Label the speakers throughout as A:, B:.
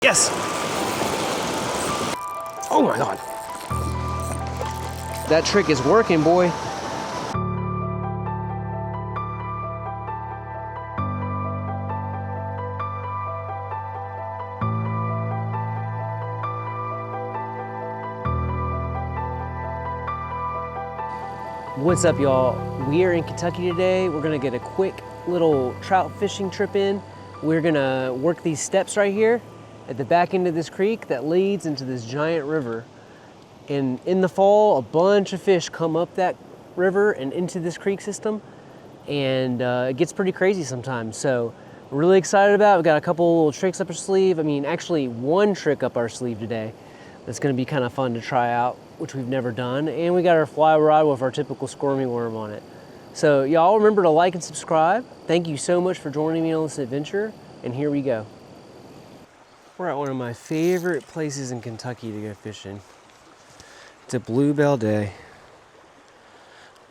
A: Yes! Oh my God. That trick is working, boy. What's up, y'all? We are in Kentucky today. We're gonna get a quick little trout fishing trip in. We're gonna work these steps right here at the back end of this creek that leads into this giant river. And in the fall, a bunch of fish come up that river and into this creek system, and it gets pretty crazy sometimes. So we're really excited about it. We've got a couple little tricks up our sleeve. I mean, actually one trick up our sleeve today that's gonna be kind of fun to try out, which we've never done. And we got our fly rod with our typical squirmy worm on it. So y'all remember to like and subscribe. Thank you so much for joining me on this adventure, and here we go. We're at one of my favorite places in Kentucky to go fishing. It's a bluebell day.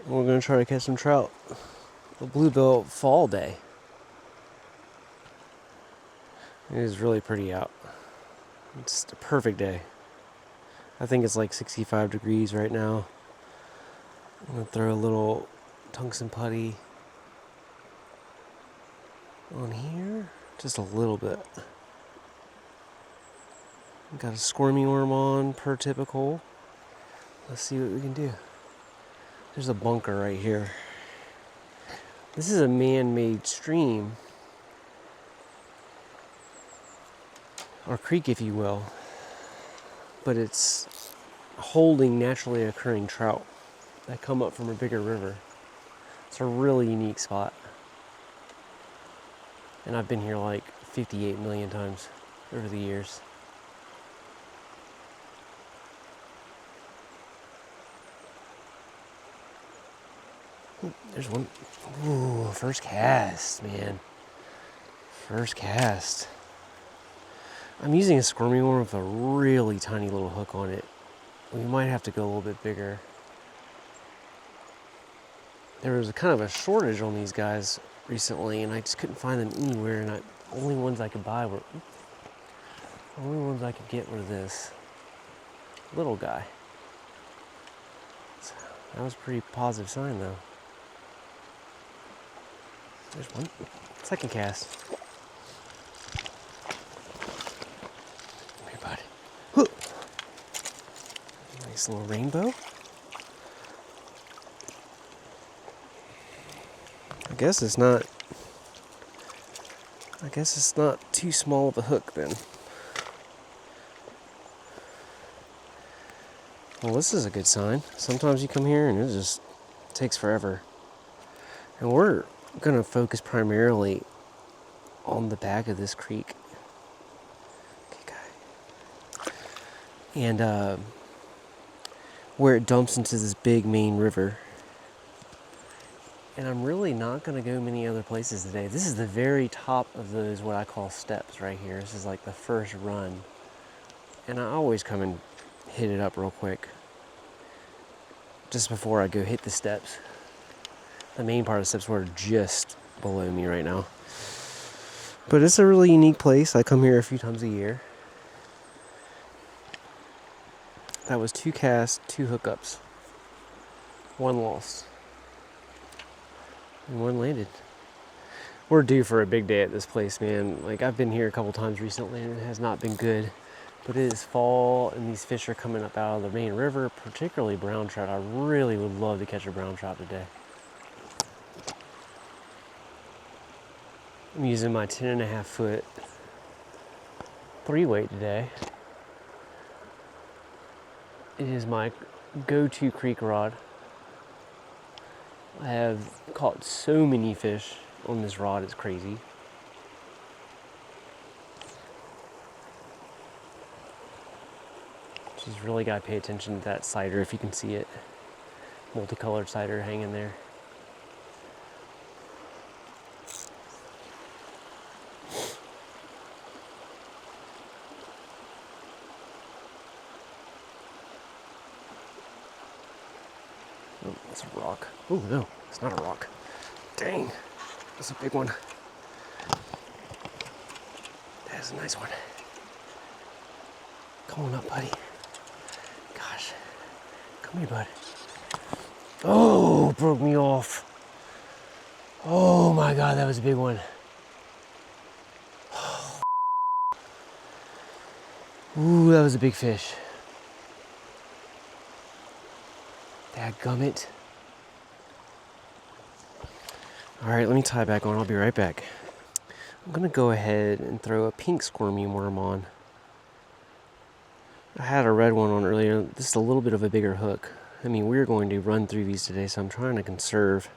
A: We're gonna try to catch some trout. A bluebell fall day. It is really pretty out. It's a perfect day. I think it's like 65 degrees right now. I'm gonna throw a little tungsten putty on here, just a little bit. Got a squirmy worm on per typical. Let's see what we can do. There's a bunker right here. This is a man-made stream, or creek if you will, but it's holding naturally occurring trout that come up from a bigger river. It's a really unique spot. And I've been here like 58 million times over the years. Ooh, there's one. Ooh, first cast, man. First cast. I'm using a squirmy worm with a really tiny little hook on it. We might have to go a little bit bigger. There was a kind of a shortage on these guys recently, and I just couldn't find them anywhere. And the only ones I could buy were, only ones I could get were this little guy. So that was a pretty positive sign, though. There's one. Second cast. Come here, buddy. Whoa. Nice little rainbow. I guess it's not too small of a hook then. Well, this is a good sign. Sometimes you come here and it just takes forever. And we're gonna focus primarily on the back of this creek. Okay, guy. And where it dumps into this big main river. And I'm really not gonna go many other places today. This is the very top of those, what I call steps right here. This is like the first run. And I always come and hit it up real quick, just before I go hit the steps. The main part of the steps were just below me right now. But it's a really unique place. I come here a few times a year. That was 2 casts, 2 hookups. 1 lost. And 1 landed. We're due for a big day at this place, man. Like, I've been here a couple times recently and it has not been good. But it is fall and these fish are coming up out of the main river, particularly brown trout. I really would love to catch a brown trout today. I'm using my 10.5 foot 3-weight today. It is my go-to creek rod. I have caught so many fish on this rod, it's crazy. Just really gotta pay attention to that sighter if you can see it. Multicolored sighter hanging there. Oh, that's a rock. Oh no, it's not a rock. Dang, that's a big one. That's a nice one. Come on up, buddy. Gosh. Come here, bud. Oh, broke me off. Oh my God, that was a big one. Ooh, that was a big fish. Dadgummit. All right, let me tie back on. I'll be right back. I'm gonna go ahead and throw a pink squirmy worm on. I had a red one on earlier. This is a little bit of a bigger hook. I mean, we're going to run through these today, so I'm trying to conserve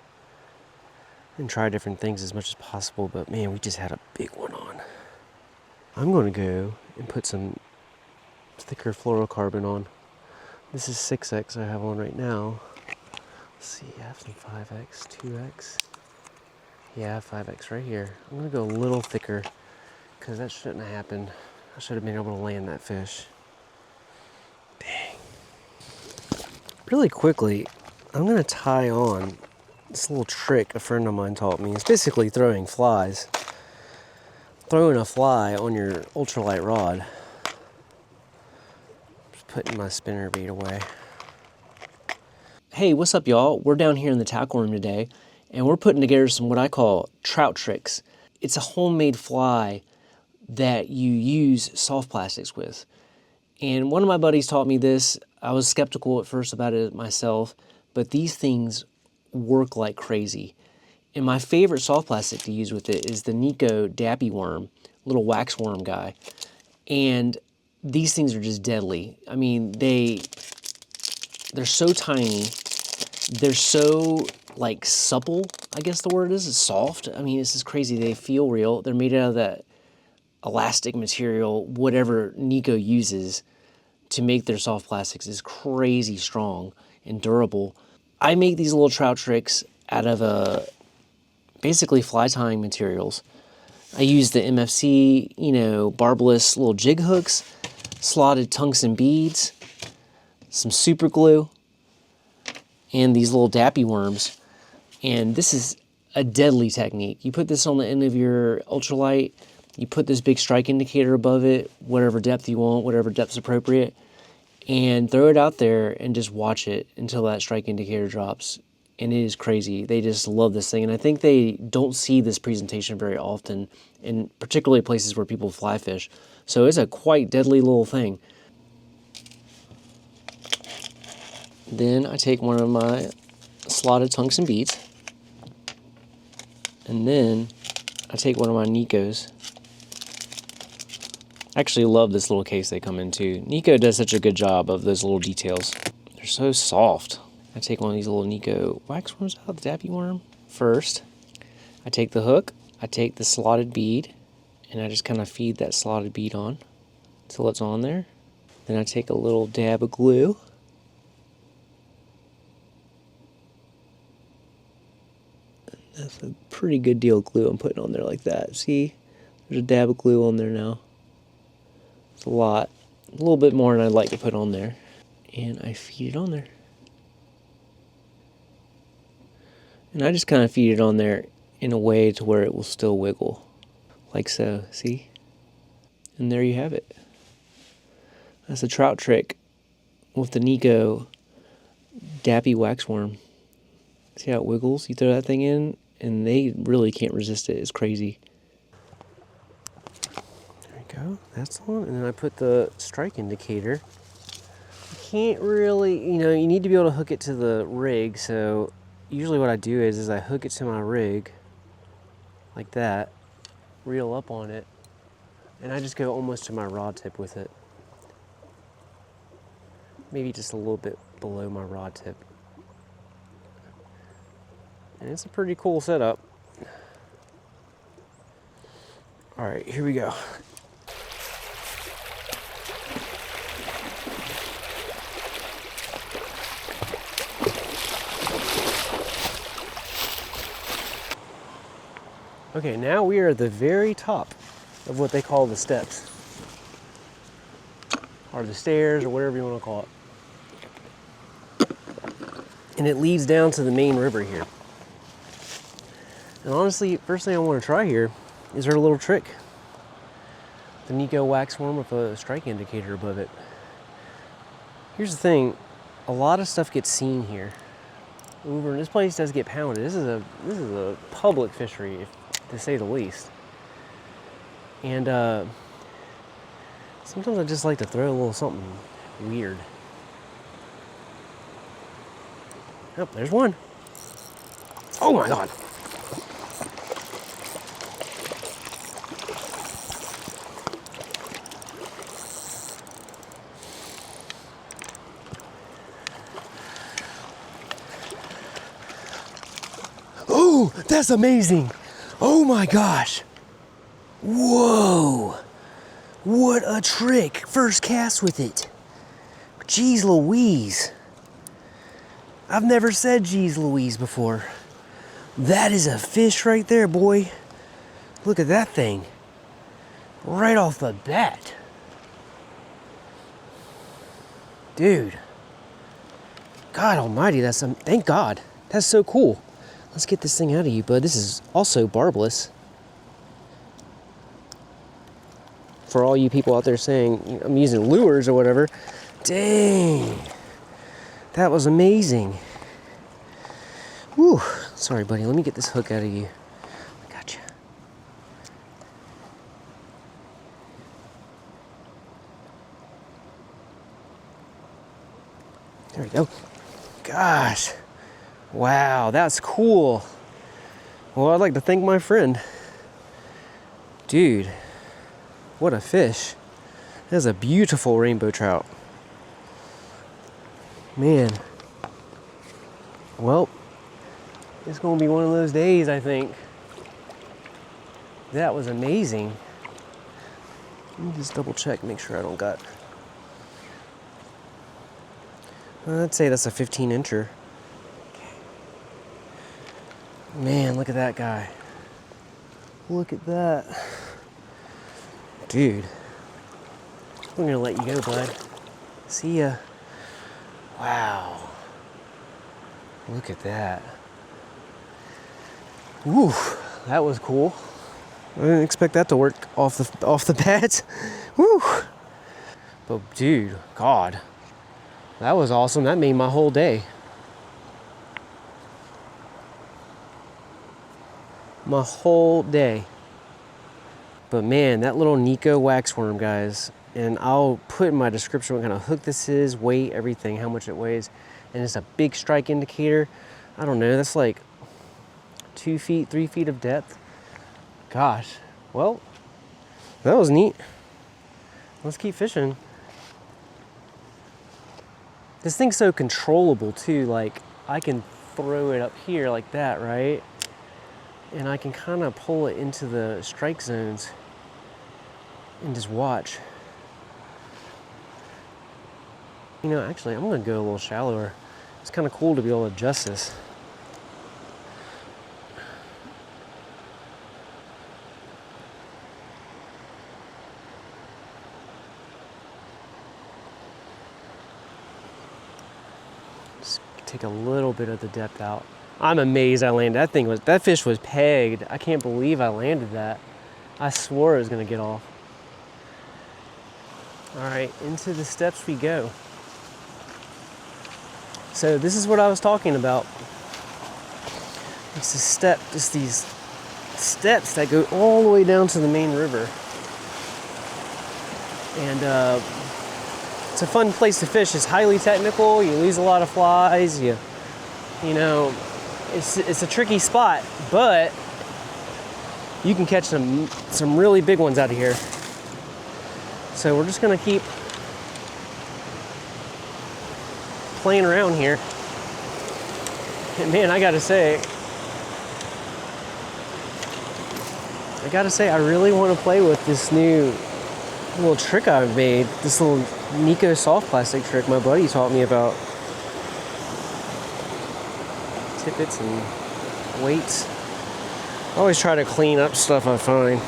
A: and try different things as much as possible, but man, we just had a big one on. I'm going to go and put some thicker fluorocarbon on. This is 6X I have on right now. Let's see, I have some 5X, 2X. Yeah, 5X right here. I'm going to go a little thicker because that shouldn't have happened. I should have been able to land that fish. Dang. Really quickly, I'm going to tie on this little trick a friend of mine taught me. It's basically throwing flies. Throwing a fly on your ultralight rod. Just putting my spinner bait away. Hey, what's up, y'all? We're down here in the tackle room today, and we're putting together some what I call trout tricks. It's a homemade fly that you use soft plastics with. And one of my buddies taught me this. I was skeptical at first about it myself, but these things work like crazy. And my favorite soft plastic to use with it is the Nikko Dappy Worm, little wax worm guy. And these things are just deadly. I mean, they're so tiny. They're so like supple, I guess the word is. It's soft. I mean, this is crazy. They feel real. They're made out of that elastic material, whatever Nikko uses to make their soft plastics is crazy strong and durable. I make these little trout tricks out of basically fly tying materials. I use the MFC, barbless little jig hooks, slotted tungsten beads, some super glue, and these little dappy worms. And this is a deadly technique. You put this on the end of your ultralight, you put this big strike indicator above it, whatever depth you want, whatever depth's appropriate, and throw it out there and just watch it until that strike indicator drops. And it is crazy. They just love this thing. And I think they don't see this presentation very often, in particularly places where people fly fish. So it's a quite deadly little thing. Then I take one of my slotted tungsten beads, and then I take one of my Nikkos. I actually love this little case they come in too. Nikko does such a good job of those little details. They're so soft. I take one of these little Nikko wax worms out, the dappy worm. First, I take the hook, I take the slotted bead, and I just kind of feed that slotted bead on until it's on there. Then I take a little dab of glue. That's a pretty good deal of glue I'm putting on there like that. See, there's a dab of glue on there now. It's a lot. A little bit more than I'd like to put on there. And I feed it on there. And I just kind of feed it on there in a way to where it will still wiggle. Like so, see? And there you have it. That's a trout trick with the Nikko Dappy Wax Worm. See how it wiggles? You throw that thing in, and they really can't resist it. It's crazy. There we go. That's the one. And then I put the strike indicator. You can't really, you need to be able to hook it to the rig. So usually what I do is I hook it to my rig like that, reel up on it, and I just go almost to my rod tip with it. Maybe just a little bit below my rod tip. And it's a pretty cool setup. All right, here we go. Okay, now we are at the very top of what they call the steps, or the stairs, or whatever you want to call it. And it leads down to the main river here. And honestly, first thing I want to try here is our little trick. The Nikko Wax Worm with a strike indicator above it. Here's the thing, a lot of stuff gets seen here. This place does get pounded. This is a public fishery, to say the least. And sometimes I just like to throw a little something weird. Oh, there's one. Oh my God. Oh, that's amazing. Oh my gosh. Whoa. What a trick. First cast with it. Jeez Louise. I've never said geez Louise before. That is a fish right there, boy. Look at that thing. Right off the bat. Dude. God almighty, thank God. That's so cool. Let's get this thing out of you, bud. This is also barbless. For all you people out there saying I'm using lures or whatever. Dang. That was amazing. Whew. Sorry, buddy. Let me get this hook out of you. Gotcha. There we go. Gosh. Wow, that's cool. Well, I'd like to thank my friend. Dude, what a fish. That's a beautiful rainbow trout. Man. Well, it's gonna be one of those days, I think. That was amazing. Let me just double check, make sure I don't got. I'd say that's a 15-incher. Man, look at that guy. Look at that. Dude. I'm gonna let you go, bud. See ya. Wow. Look at that. Woo, that was cool. I didn't expect that to work off the bat. Woo. But dude, God. That was awesome. That made my whole day. My whole day. But man, that little Nikko Wax Worm, guys, and I'll put in my description what kind of hook this is, weight, everything, how much it weighs, and it's a big strike indicator. I don't know, that's like 2 feet, 3 feet of depth. Gosh, well, that was neat. Let's keep fishing. This thing's so controllable too, like I can throw it up here like that, right? And I can kind of pull it into the strike zones and just watch. You know, actually, I'm gonna go a little shallower. It's kind of cool to be able to adjust this. Just take a little bit of the depth out. I'm amazed I landed. That fish was pegged. I can't believe I landed that. I swore it was gonna get off. All right, into the steps we go. So this is what I was talking about. It's just these steps that go all the way down to the main river. And it's a fun place to fish. It's highly technical. You lose a lot of flies. You know, it's a tricky spot, but you can catch some really big ones out of here. So we're just gonna keep playing around here. And man, I gotta say, I really want to play with this new little trick I've made. This little Nikko soft plastic trick my buddy taught me about. Tippets and weights. I always try to clean up stuff I find.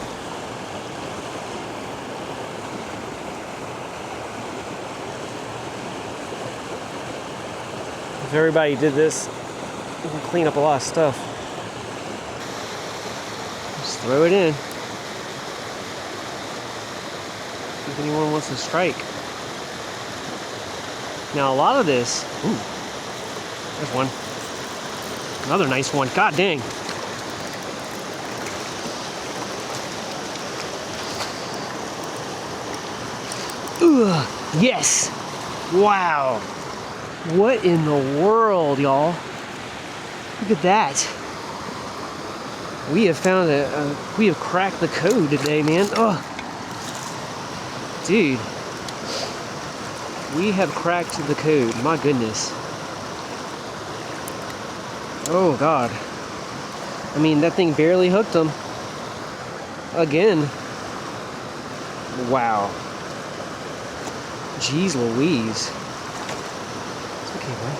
A: If everybody did this, we can clean up a lot of stuff. Just throw it in. anyone wants to strike. Now a lot of this, ooh, there's one. Another nice one, god dang. Ugh, yes, wow. What in the world, y'all? Look at that. We have found we have cracked the code today, man. Oh, dude. We have cracked the code, my goodness. Oh God. I mean, that thing barely hooked them. Again. Wow. Jeez Louise. It's okay, bro.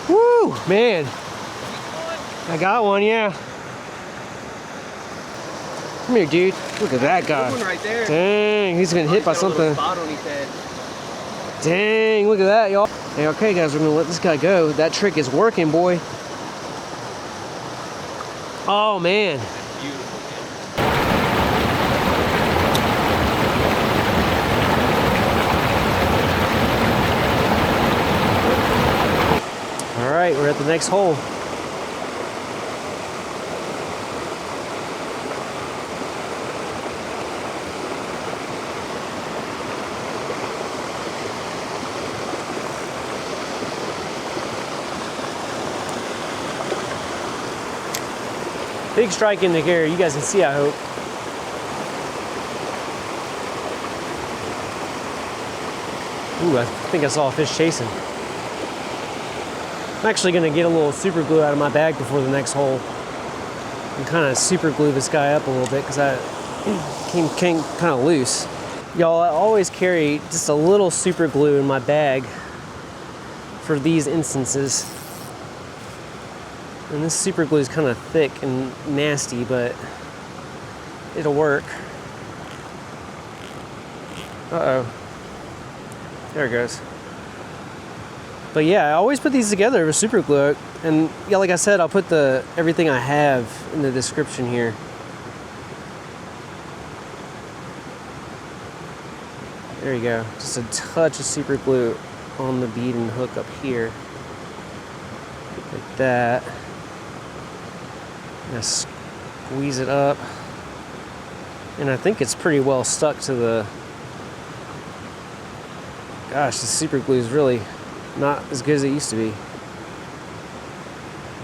A: Woo, man. I got one, yeah. Come here, dude. Look at that guy.
B: One right there.
A: Dang, he's been hit by something. Dang, look at that, y'all. Hey, okay, guys, we're gonna let this guy go. That trick is working, boy. Oh, man. All right, we're at the next hole. Big strike in the air, you guys can see, I hope. Ooh, I think I saw a fish chasing. I'm actually gonna get a little super glue out of my bag before the next hole and kind of super glue this guy up a little bit because I came kind of loose. Y'all, I always carry just a little super glue in my bag for these instances. And this super glue is kind of thick and nasty, but it'll work. Uh-oh. There it goes. But yeah, I always put these together with super glue. And yeah, like I said, I'll put everything I have in the description here. There you go. Just a touch of super glue on the bead and hook up here. Like that. I'm gonna squeeze it up. And I think it's pretty well stuck to the... Gosh, the super glue is really not as good as it used to be.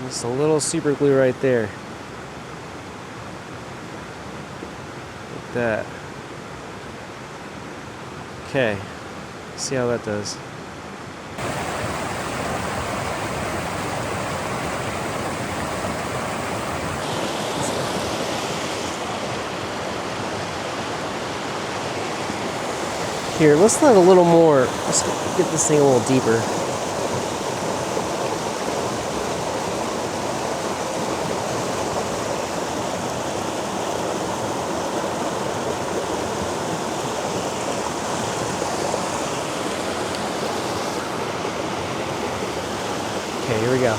A: Just a little super glue right there. Like that. Okay, see how that does. Here, let's let a little more, let's get this thing a little deeper. Okay, here we go.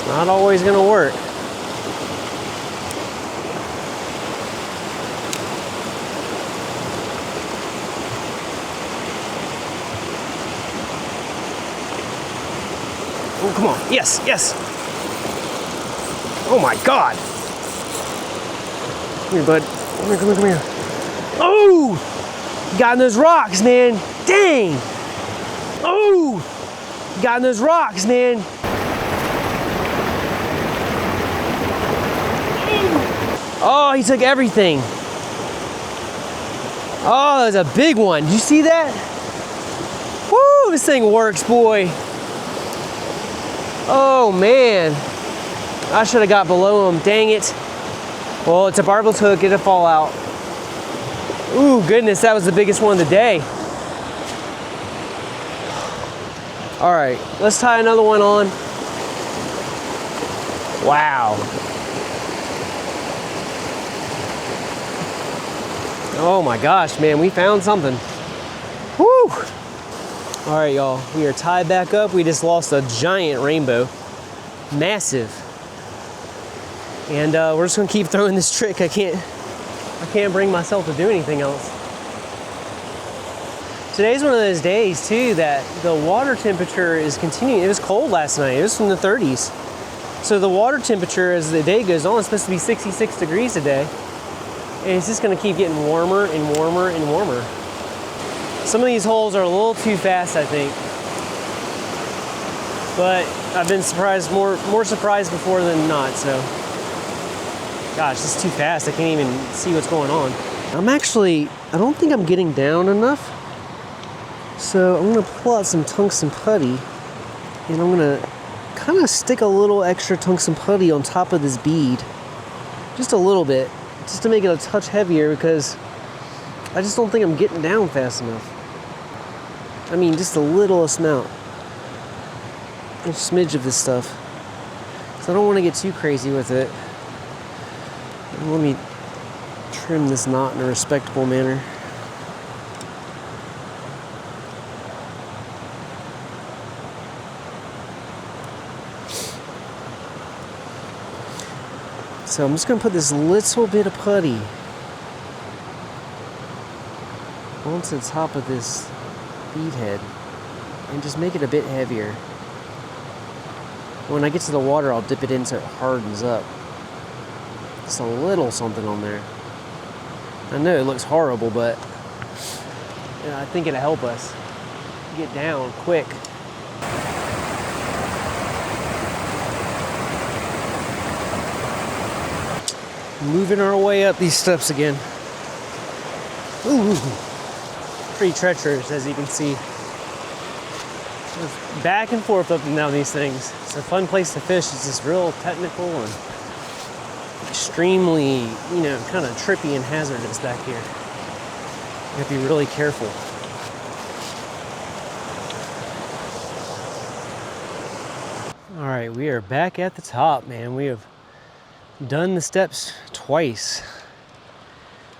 A: Not always gonna work. Oh, come on. Yes, yes. Oh my God. Come here, bud. Come here, come here, come here. Oh! Got in those rocks, man. Dang. Oh! Got in those rocks, man. Oh, he took everything. Oh, that's a big one. Did you see that? Woo, this thing works, boy. Oh, man. I should have got below him. Dang it. Well, it's a barbless hook. It'll fall out. Ooh, goodness, that was the biggest one of the day. All right, let's tie another one on. Wow. Oh my gosh, man, we found something. Woo! All right, y'all, we are tied back up. We just lost a giant rainbow, massive. And we're just gonna keep throwing this trick. I can't bring myself to do anything else. Today's one of those days too that the water temperature is continuing. It was cold last night. It was in the 30s. So the water temperature as the day goes on is supposed to be 66 degrees a day. And it's just gonna keep getting warmer and warmer and warmer. Some of these holes are a little too fast, I think. But I've been surprised, more surprised before than not, so. Gosh, this is too fast. I can't even see what's going on. I don't think I'm getting down enough. So I'm gonna pull out some tungsten putty and I'm gonna kind of stick a little extra tungsten putty on top of this bead. Just a little bit, just to make it a touch heavier because I just don't think I'm getting down fast enough. I mean, just a little amount. A smidge of this stuff. So I don't want to get too crazy with it. Let me trim this knot in a respectable manner. So I'm just going to put this little bit of putty onto the top of this bead head and just make it a bit heavier. When I get to the water, I'll dip it in so it hardens up. Just a little something on there. I know it looks horrible, but I think it'll help us get down quick. Moving our way up these steps again. Ooh, pretty treacherous, as you can see. Just back and forth up and down these things. It's a fun place to fish. It's just real technical and extremely, kind of trippy and hazardous back here. You have to be really careful. All right, we are back at the top, man. We have done the steps twice.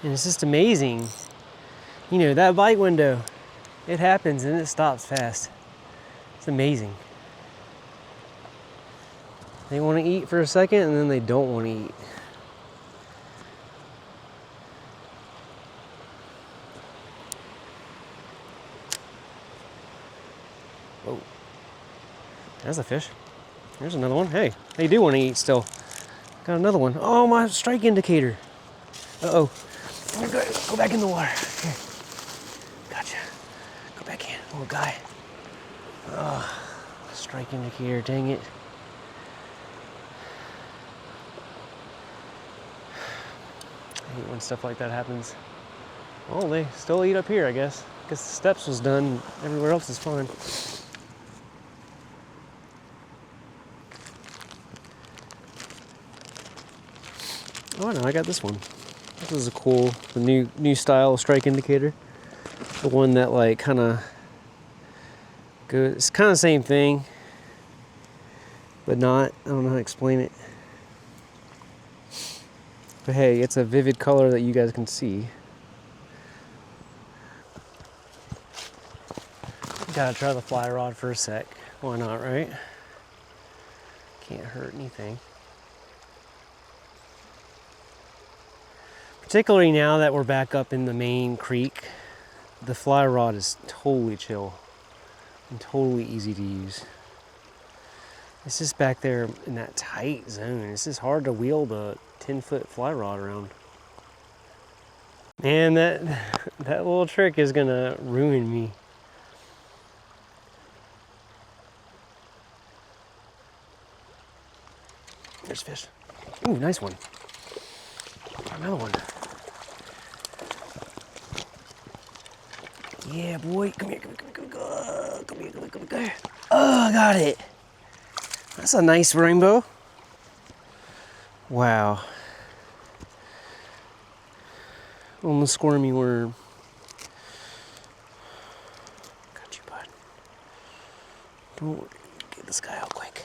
A: And it's just amazing. That bite window, it happens and it stops fast. It's amazing. They want to eat for a second and then they don't want to eat. Oh, there's a fish. There's another one. Hey, they do want to eat still. Got another one. Oh, my strike indicator. Uh-oh. Go back in the water. Here. Gotcha. Go back in, little guy. Oh, strike indicator, dang it. I hate when stuff like that happens. Well, they still eat up here, I guess. Guess the steps was done. Everywhere else is fine. Oh no, I got this one. This is a cool, the new style strike indicator. The one that kind of goes, it's kind of the same thing, but not. I don't know how to explain it. But hey, it's a vivid color that you guys can see. Gotta try the fly rod for a sec. Why not, right? Can't hurt anything. Particularly now that we're back up in the main creek, the fly rod is totally chill and totally easy to use. It's just back there in that tight zone. It's just hard to wheel the 10-foot fly rod around. Man, that little trick is gonna ruin me. There's fish. Ooh, nice one. Another one. Yeah, boy. Come here. Come here. Oh, got it. That's a nice rainbow. Wow. On the squirmy worm. Got you, bud. Don't get this guy out quick.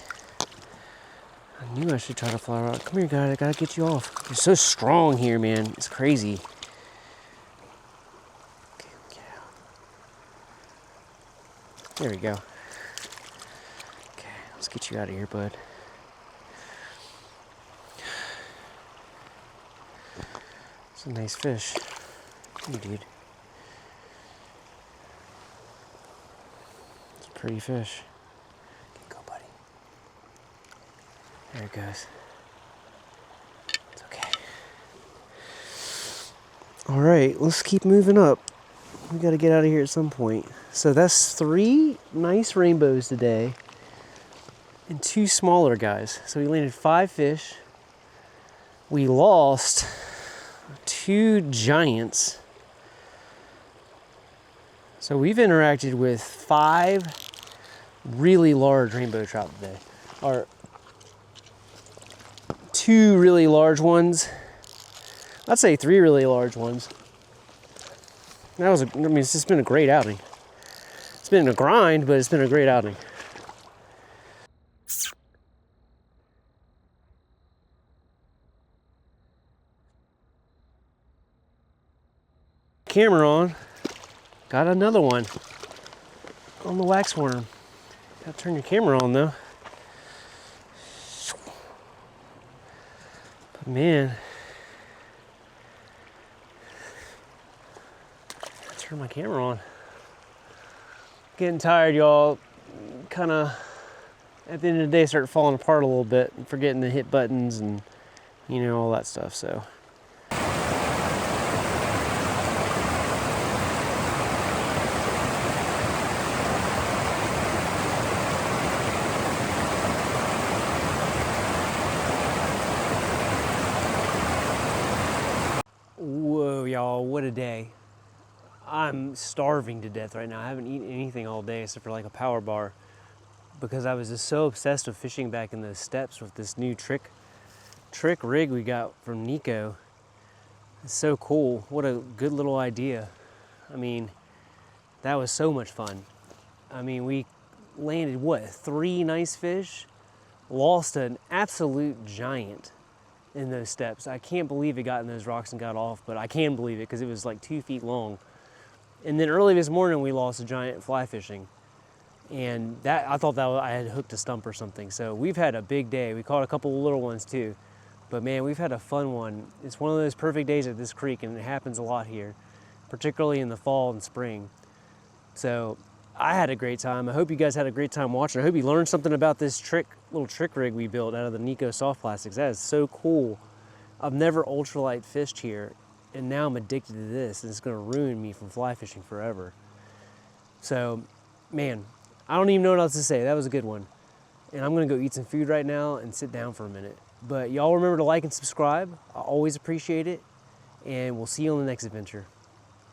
A: I knew I should try to fly rod. Come here, guy. I gotta get you off. You're so strong here, man. It's crazy. Okay, get out. There we go. Okay, let's get you out of here, bud. It's a nice fish. Hey, dude. It's a pretty fish. Go, buddy. There it goes. It's okay. All right, let's keep moving up. We got to get out of here at some point. So that's 3 nice rainbows today and 2 smaller guys. So we landed 5 fish. We lost 2 giants. So we've interacted with 5 really large rainbow trout today. Or 2 really large ones. I'd say 3 really large ones. That was, I mean, it's just been a great outing. It's been a grind, but it's been a great outing. Camera on. Got another one on the wax worm. Gotta turn your camera on though. But man, turn my camera on. Getting tired, y'all. Kind of at the end of the day start falling apart a little bit and forgetting to hit buttons and you know all that stuff. So whoa, y'all, what a day. I'm starving to death right now. I haven't eaten anything all day except for like a power bar because I was just so obsessed with fishing back in those steps with this new trick rig we got from Nikko. It's so cool. What a good little idea. I mean, that was so much fun. I mean, we landed, what, 3 nice fish? Lost an absolute giant in those steps. I can't believe it got in those rocks and got off, but I can believe it because it was like 2 feet long. And then early this morning, we lost a giant fly fishing. And that, I thought that I had hooked a stump or something. So we've had a big day. We caught a couple of little ones too. But man, we've had a fun one. It's one of those perfect days at this creek, and it happens a lot here, particularly in the fall and spring. So I had a great time. I hope you guys had a great time watching. I hope you learned something about this little trick rig we built out of the Nikko soft plastics. That is so cool. I've never ultralight fished here, and now I'm addicted to this, and it's gonna ruin me from fly fishing forever. So, man, I don't even know what else to say. That was a good one. And I'm gonna go eat some food right now and sit down for a minute. But y'all remember to like and subscribe. I always appreciate it, and we'll see you on the next adventure.